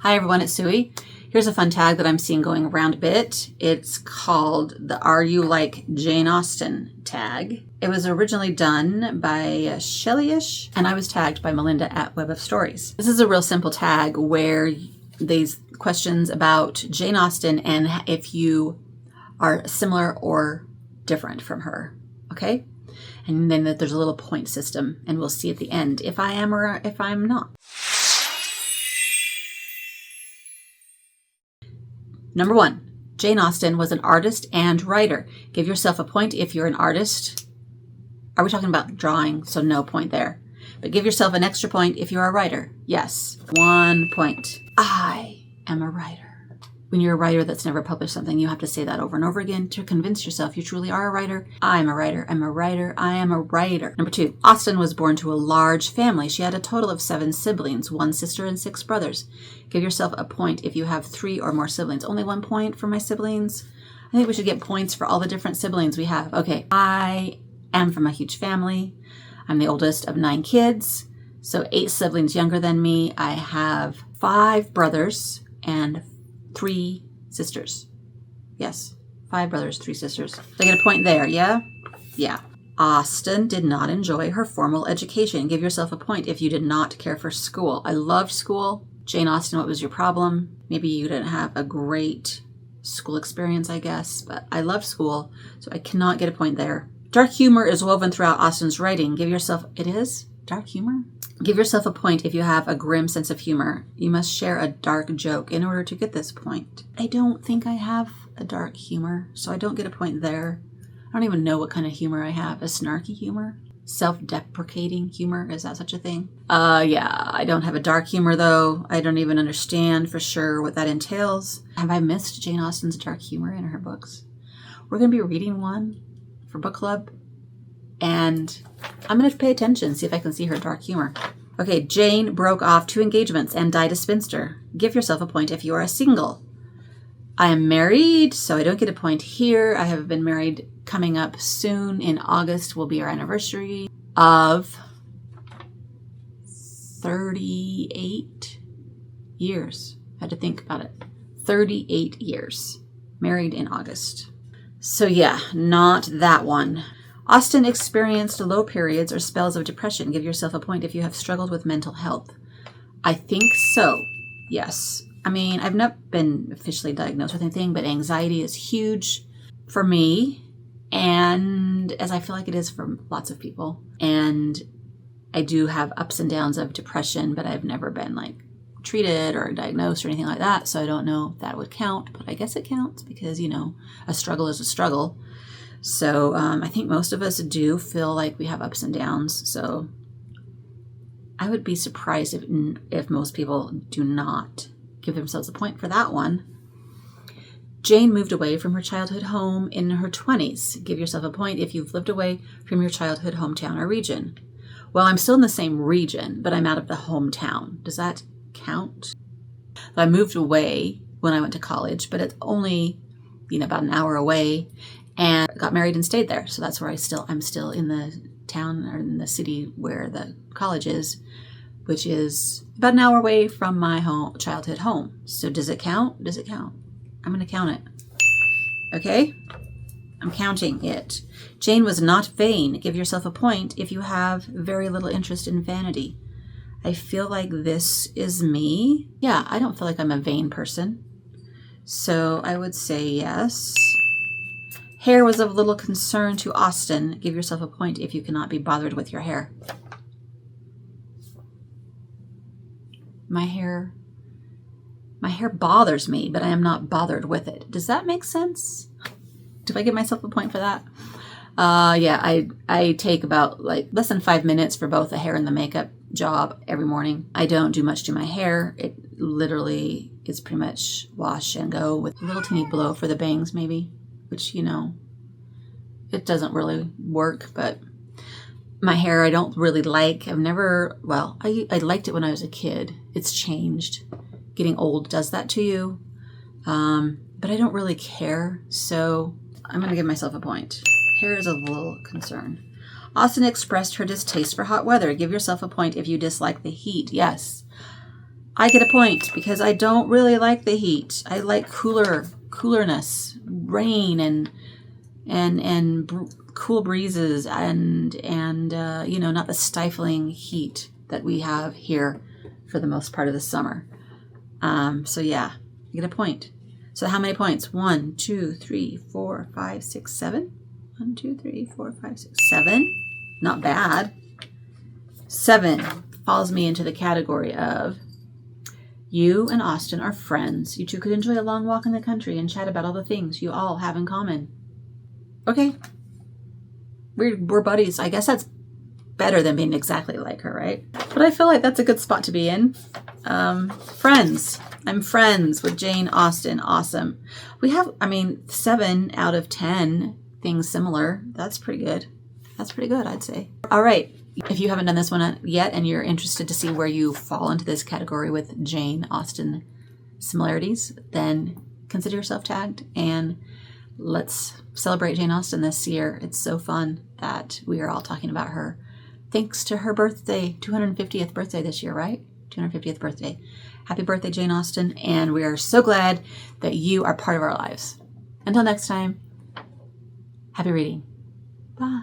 Hi everyone, it's Suey. Here's a fun tag that I'm seeing going around a bit. It's called the Are You Like Jane Austen tag. It was originally done by Shelley-ish, and I was tagged by Melinda at Web of Stories. This is a real simple tag where these questions about Jane Austen and if you are similar or different from her, okay? And then there's a little point system, and we'll see at the end if I am or if I'm not. Number 1, Jane Austen was an artist and writer. Give yourself a point if you're an artist. Are we talking about drawing? So no point there. But give yourself an extra point if you're a writer. Yes, 1 point. I am a writer. When you're a writer that's never published something, you have to say that over and over again to convince yourself you truly are a writer. I'm a writer. I'm a writer. I am a writer. Number 2, Austen was born to a large family. She had a total of 7 siblings, 1 sister and 6 brothers. Give yourself a point if you have 3 or more siblings. Only 1 point for my siblings. I think we should get points for all the different siblings we have. Okay, I am from a huge family. I'm the oldest of 9 kids, so 8 siblings younger than me. I have 5 brothers and 3 sisters. Yes, 5 brothers, 3 sisters. So I get a point there, yeah? Yeah. Austen did not enjoy her formal education. Give yourself a point if you did not care for school. I loved school. Jane Austen, what was your problem? Maybe you didn't have a great school experience, I guess, but I love school, so I cannot get a point there. Dark humor is woven throughout Austen's writing. Give yourself, it is? Dark humor? Give yourself a point if you have a grim sense of humor. You must share a dark joke in order to get this point. I don't think I have a dark humor, so I don't get a point there. I don't even know what kind of humor I have. A snarky humor? Self-deprecating humor? Is that such a thing? Yeah, I don't have a dark humor though. I don't even understand for sure what that entails. Have I missed Jane Austen's dark humor in her books? We're going to be reading one for book club, and I'm going to pay attention, see if I can see her dark humor. Okay, Jane broke off 2 engagements and died a spinster. Give yourself a point if you are a single. I am married, so I don't get a point here. I have been married coming up soon. In August will be our anniversary of 38 years. I had to think about it. 38 years. Married in August. So yeah, not that one. Austen experienced low periods or spells of depression. Give yourself a point if you have struggled with mental health. I think so, yes. I mean, I've not been officially diagnosed with anything, but anxiety is huge for me, and as I feel like it is for lots of people. And I do have ups and downs of depression, but I've never been like treated or diagnosed or anything like that, so I don't know if that would count, but I guess it counts because, you know, a struggle is a struggle. So I think most of us do feel like we have ups and downs. So I would be surprised if most people do not give themselves a point for that one. Jane moved away from her childhood home in her 20s. Give yourself a point if you've lived away from your childhood hometown or region. Well, I'm still in the same region, but I'm out of the hometown. Does that count? I moved away when I went to college, but it's only, about an hour away. And got married and stayed there. So that's where I'm still in the town or in the city where the college is, which is about an hour away from my childhood home. So does it count? Does it count? I'm going to count it. Okay? I'm counting it. Jane was not vain. Give yourself a point if you have very little interest in vanity. I feel like this is me. Yeah, I don't feel like I'm a vain person. So I would say yes. Hair was of little concern to Austen. Give yourself a point if you cannot be bothered with your hair. My hair bothers me, but I am not bothered with it. Does that make sense? Do I give myself a point for that? Yeah, I take about less than 5 minutes for both the hair and the makeup job every morning. I don't do much to my hair. It literally is pretty much wash and go with a little teeny blow for the bangs maybe. Which, it doesn't really work, but my hair I don't really like. I liked it when I was a kid. It's changed. Getting old does that to you. But I don't really care, so I'm going to give myself a point. Hair is a little concern. Austen expressed her distaste for hot weather. Give yourself a point if you dislike the heat. Yes. I get a point because I don't really like the heat. I like coolerness, rain, and cool breezes, and you know, not the stifling heat that we have here for the most part of the summer. So yeah, you get a point. So how many points? 1, 2, 3, 4, 5, 6, 7. 1, 2, 3, 4, 5, 6, 7. Not bad. 7 falls me into the category of you and Austen are friends. You two could enjoy a long walk in the country and chat about all the things you all have in common. Okay. We're buddies. I guess that's better than being exactly like her, right? But I feel like that's a good spot to be in. Friends. I'm friends with Jane Austen. Awesome. We have, 7 out of 10 things similar. That's pretty good. That's pretty good, I'd say. All right. If you haven't done this one yet and you're interested to see where you fall into this category with Jane Austen similarities, then consider yourself tagged and let's celebrate Jane Austen this year. It's so fun that we are all talking about her. Thanks to her birthday, 250th birthday this year, right? 250th birthday. Happy birthday, Jane Austen. And we are so glad that you are part of our lives. Until next time, happy reading. Bye.